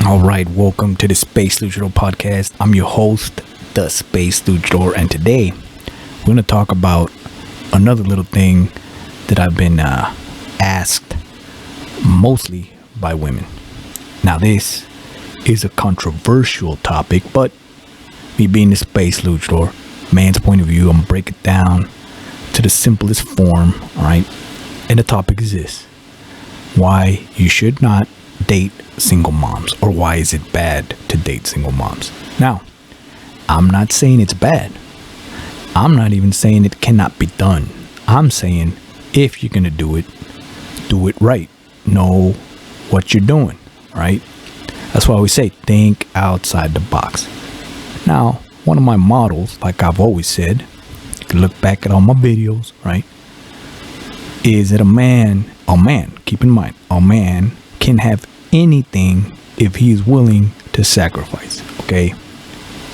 All right, welcome to the Space Luchador podcast. I'm your host, the Space Luchador, and today we're going to talk about another little thing that I've been asked mostly by women. Now, this is a controversial topic, but me being the Space Luchador, man's point of view, I'm going to break it down to the simplest form, all right? And the topic is this: why you should not date single moms, or why is it bad to date single moms. Now, I'm not saying it's bad. I'm not even saying it cannot be done. I'm saying if you're gonna do it right. Know what you're doing, right? That's why we say think outside the box. Now, one of my models, like I've always said, you can look back at all my videos, right, is that a man, keep in mind, a man can have anything if he is willing to sacrifice. Okay,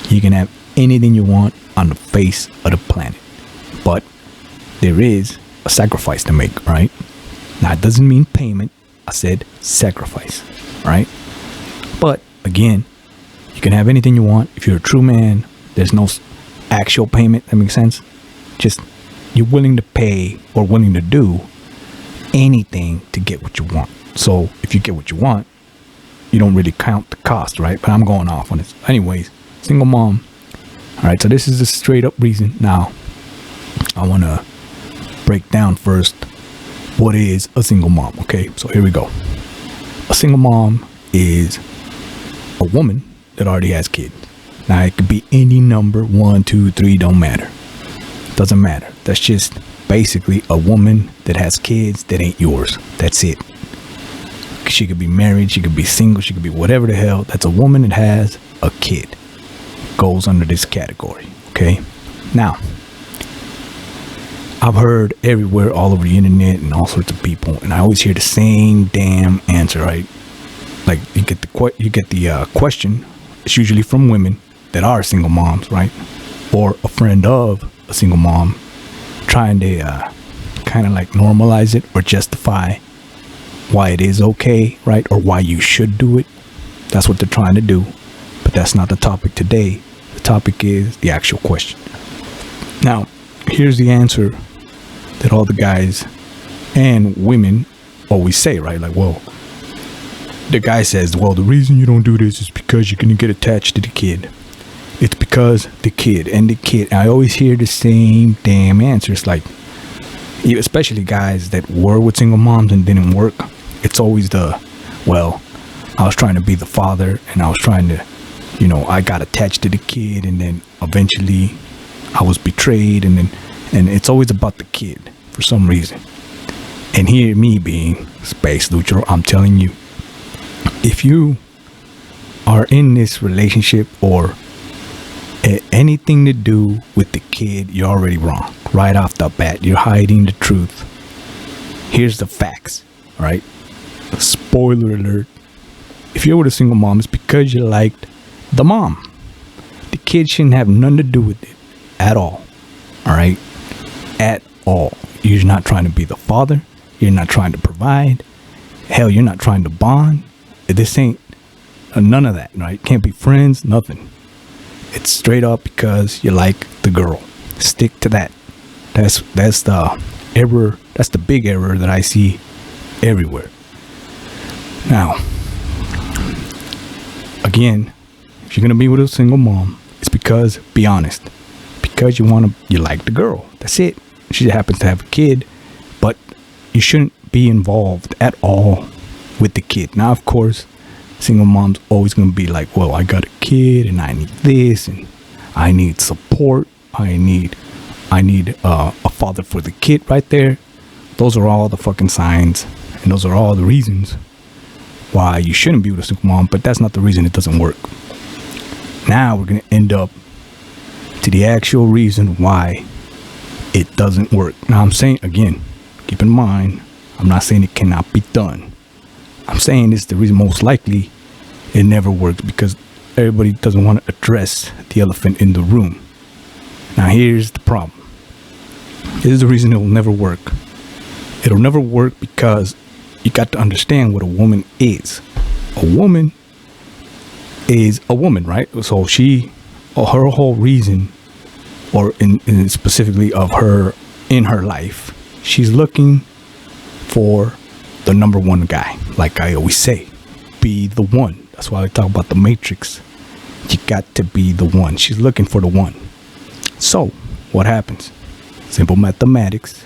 you can have anything you want on the face of the planet, but there is a sacrifice to make, right? Now, it doesn't mean payment. I said sacrifice, right? But again, you can have anything you want if you're a true man. There's no actual payment. That makes sense. Just you're willing to pay or willing to do anything to get what you want. So if you get what you want, you don't really count the cost, right? But I'm going off on this. Anyways, single mom. All right, so this is a straight up reason. Now, I want to break down first what is a single mom. Okay, so here we go. A single mom is a woman that already has kids. Now, it could be any number, 1, 2, 3, don't matter. Doesn't matter. That's just basically a woman that has kids that ain't yours. That's it. She could be married, she could be single, she could be whatever the hell. That's a woman that has a kid. Goes under this category. Okay. Now, I've heard everywhere, all over the internet and all sorts of people, and I always hear the same damn answer, right? Like you get the question. It's usually from women that are single moms, right? Or a friend of a single mom, trying to kind of like normalize it or justify why it is okay, right? Or why you should do it. That's what they're trying to do. But that's not the topic today. The topic is the actual question. Now, here's the answer that all the guys and women always say, right? Like, well, the guy says, well, the reason you don't do this is because you're going to get attached to the kid. It's because the kid. I always hear the same damn answers. Like, especially guys that were with single moms and didn't work. It's always well, I was trying to be the father and I was trying to, I got attached to the kid, and then eventually I was betrayed, and it's always about the kid for some reason. And here, me being Space Luchador, I'm telling you, if you are in this relationship or anything to do with the kid, you're already wrong. Right off the bat, you're hiding the truth. Here's the facts, right? Spoiler alert. If you're with a single mom, it's because you liked the mom. The kid shouldn't have nothing to do with it at all. All right? At all. You're not trying to be the father. You're not trying to provide. Hell, you're not trying to bond. This ain't none of that, right? Can't be friends, nothing. It's straight up because you like the girl. Stick to that. That's the error. That's the big error that I see everywhere. Now, again, if you're gonna be with a single mom, it's because, be honest, because you like the girl. That's it. She happens to have a kid, but you shouldn't be involved at all with the kid. Now, of course, single mom's always gonna be like, well, I got a kid and I need this and I need support. I need a father for the kid right there. Those are all the fucking signs, and those are all the reasons why you shouldn't be with a single mom, but that's not the reason it doesn't work. Now we're gonna end up to the actual reason why it doesn't work. Now, I'm saying, again, keep in mind, I'm not saying it cannot be done. I'm saying this is the reason most likely it never works, because everybody doesn't want to address the elephant in the room. Now, here's the problem. This is the reason it will never work. It'll never work because you got to understand what a woman is. A woman is a woman, right? So her whole reason, or in specifically of her in her life, she's looking for the number one guy. Like I always say, be the one. That's why I talk about the Matrix. You got to be the one. She's looking for the one. So what happens? Simple mathematics,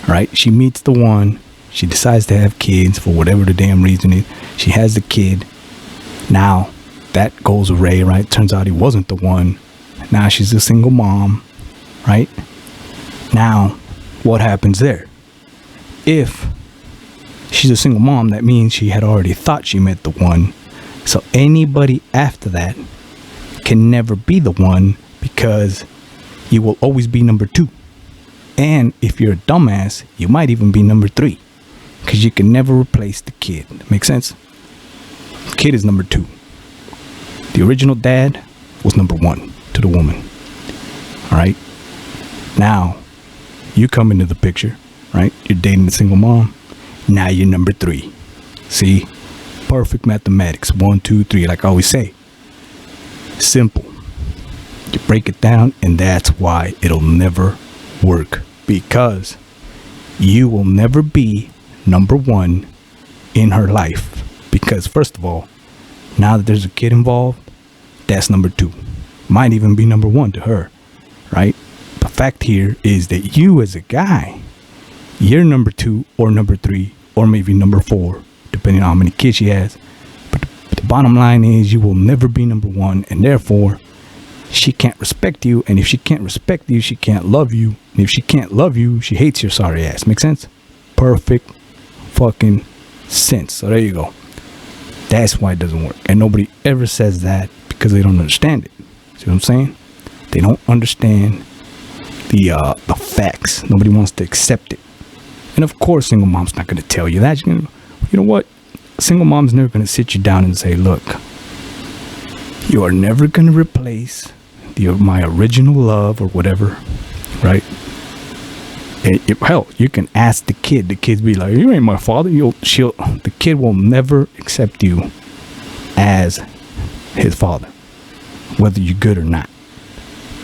right? She meets the one. She decides to have kids for whatever the damn reason is. She has the kid. Now that goes away, right? Turns out he wasn't the one. Now she's a single mom, right? Now what happens there? If she's a single mom, that means she had already thought she met the one. So anybody after that can never be the one, because you will always be number two. And if you're a dumbass, you might even be number three, because you can never replace the kid. Make sense? The kid is number two. The original dad was number one to the woman. All right. Now you come into the picture, right? You're dating a single mom. Now you're number three. See? Perfect mathematics. 1, 2, 3. Like I always say. Simple. You break it down, and that's why it'll never work. Because you will never be number one in her life. Because first of all, now that there's a kid involved, that's number two. Might even be number one to her. Right? The fact here is that you as a guy, you're number two or number three or maybe number four, depending on how many kids she has. But the bottom line is you will never be number one, and therefore she can't respect you. And if she can't respect you, she can't love you. And if she can't love you, she hates your sorry ass. Make sense? Perfect fucking sense. So there you go. That's why it doesn't work. And nobody ever says that because they don't understand it. See what I'm saying? They don't understand the facts. Nobody wants to accept it. And of course, single mom's not going to tell you that. You know what? A single mom's never going to sit you down and say, look, you are never going to replace my original love or whatever, right? Hell, you can ask the kid. The kid be like, you ain't my father. The kid will never accept you as his father, whether you're good or not.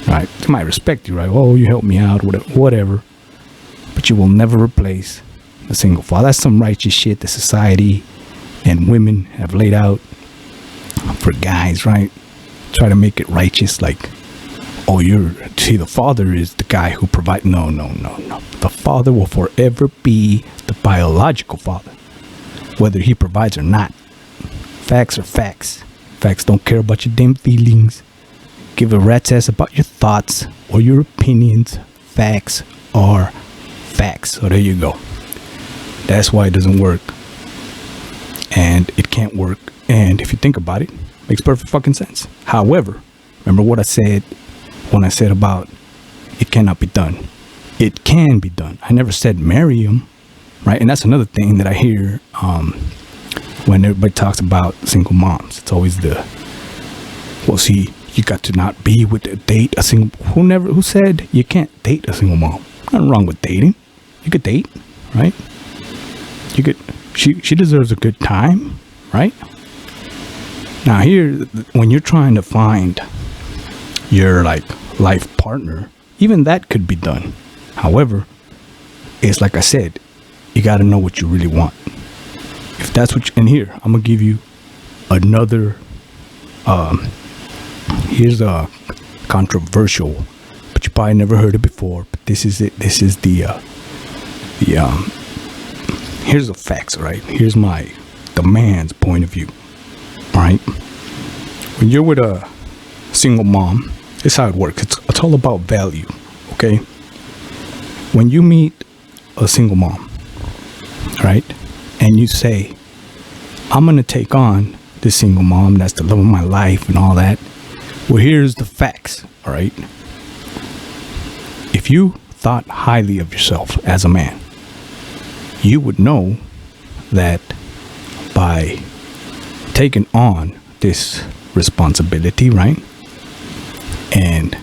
Right? They might respect you, right? Oh, you helped me out, whatever. But you will never replace a single father. That's some righteous shit that society and women have laid out for guys, right? Try to make it righteous, like, oh, the father is the guy who provides. No. The father will forever be the biological father, whether he provides or not. Facts are facts. Facts don't care about your damn feelings. Give a rat's ass about your thoughts or your opinions. Facts are facts. So there you go. That's why it doesn't work. And it can't work. And if you think about it, it makes perfect fucking sense. However, remember what I said when I said about it cannot be done. It can be done. I never said marry him, right? And that's another thing that I hear when everybody talks about single moms. It's always you got to not be with date a single. Who said you can't date a single mom? Nothing wrong with dating. You could date, right? You could. She deserves a good time, right? Now here, when you're trying to find your life partner, even that could be done. However, it's like I said, you got to know what you really want. If that's what and here, I'm gonna give you another. Here's a controversial, but you probably never heard it before. But this is it. This is here's the facts, all right? Here's the man's point of view, all right? When you're with a single mom, this is how it works. It's all about value, okay? When you meet a single mom, right, and you say, I'm going to take on this single mom, that's the love of my life and all that. Well, here's the facts, all right? If you thought highly of yourself as a man, you would know that by taking on this responsibility, right, and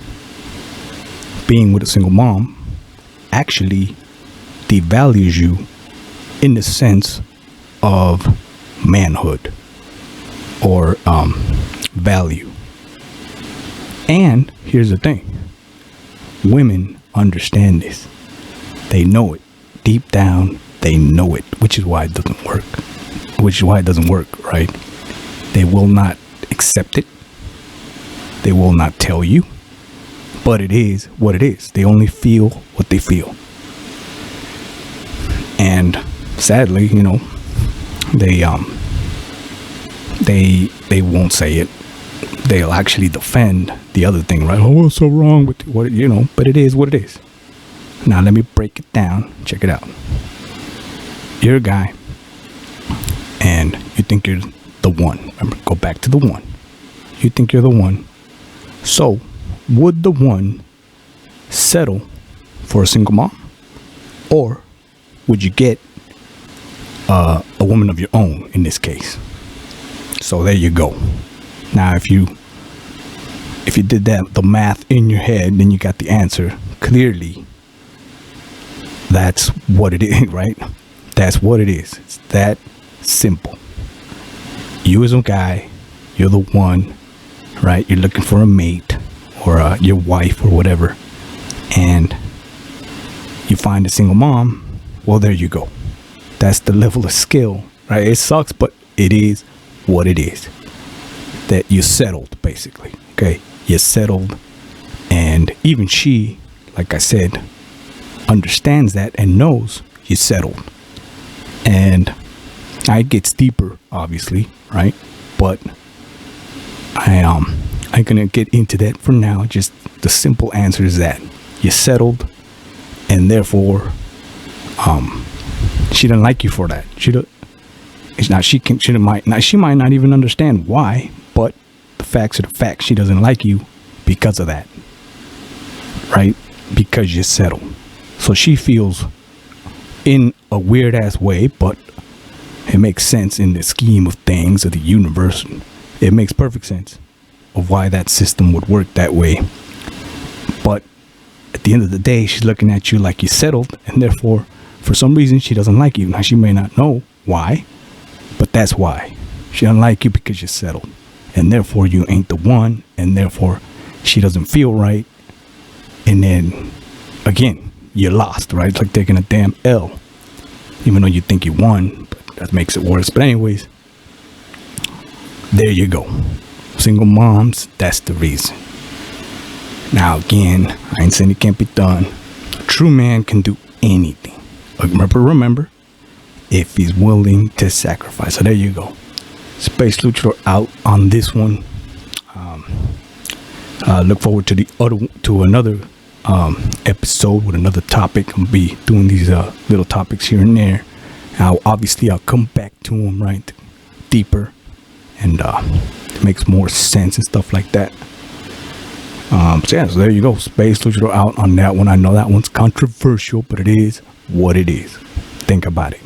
being with a single mom actually devalues you in the sense of manhood or value. And here's the thing. Women understand this. They know it. Deep down, they know it, which is why it doesn't work. Which is why it doesn't work, right? They will not accept it. They will not tell you. But it is what it is. They only feel what they feel. And sadly, they won't say it. They'll actually defend the other thing, right? Oh, what's so wrong with what, but it is what it is. Now let me break it down. Check it out. You're a guy and you think you're the one. Remember, go back to the one. You think you're the one. So would the one settle for a single mom? Or would you get a woman of your own in this case? So there you go. Now if you did the math in your head, then you got the answer. Clearly, that's what it is, right? That's what it is. It's that simple. You as a guy, you're the one, right? You're looking for a mate or your wife or whatever, and you find a single mom. Well, there you go. That's the level of skill, right? It sucks, but it is what it is. That you settled, basically. Okay, you settled, and even she, like I said, understands that and knows you settled. And it gets deeper, obviously, right? But I'm gonna get into that for now. Just the simple answer is that you settled, and therefore, she didn't like you for that. She might not even understand why, but the facts are the facts. She doesn't like you because of that, right? Because you settled. So she feels in a weird ass way, but it makes sense in the scheme of things of the universe. It makes perfect sense of why that system would work that way. But at the end of the day, she's looking at you like you settled, and therefore, for some reason, she doesn't like you. Now, she may not know why, but that's why. She doesn't like you because you're settled, and therefore you ain't the one, and therefore she doesn't feel right. And then again, you're lost, right? It's like taking a damn L, even though you think you won, but that makes it worse. But anyways, there you go. Single moms, that's the reason. Now again, I ain't saying it can't be done. A true man can do anything. Remember, if he's willing to sacrifice. So there you go. Space Luchador out on this one. Look forward to another episode with another topic. I'll be doing these little topics here and there. Now, obviously, I'll come back to them right deeper, and it makes more sense and stuff like that. So there you go. Space Luchador out on that one. I know that one's controversial, but it is what it is. Think about it.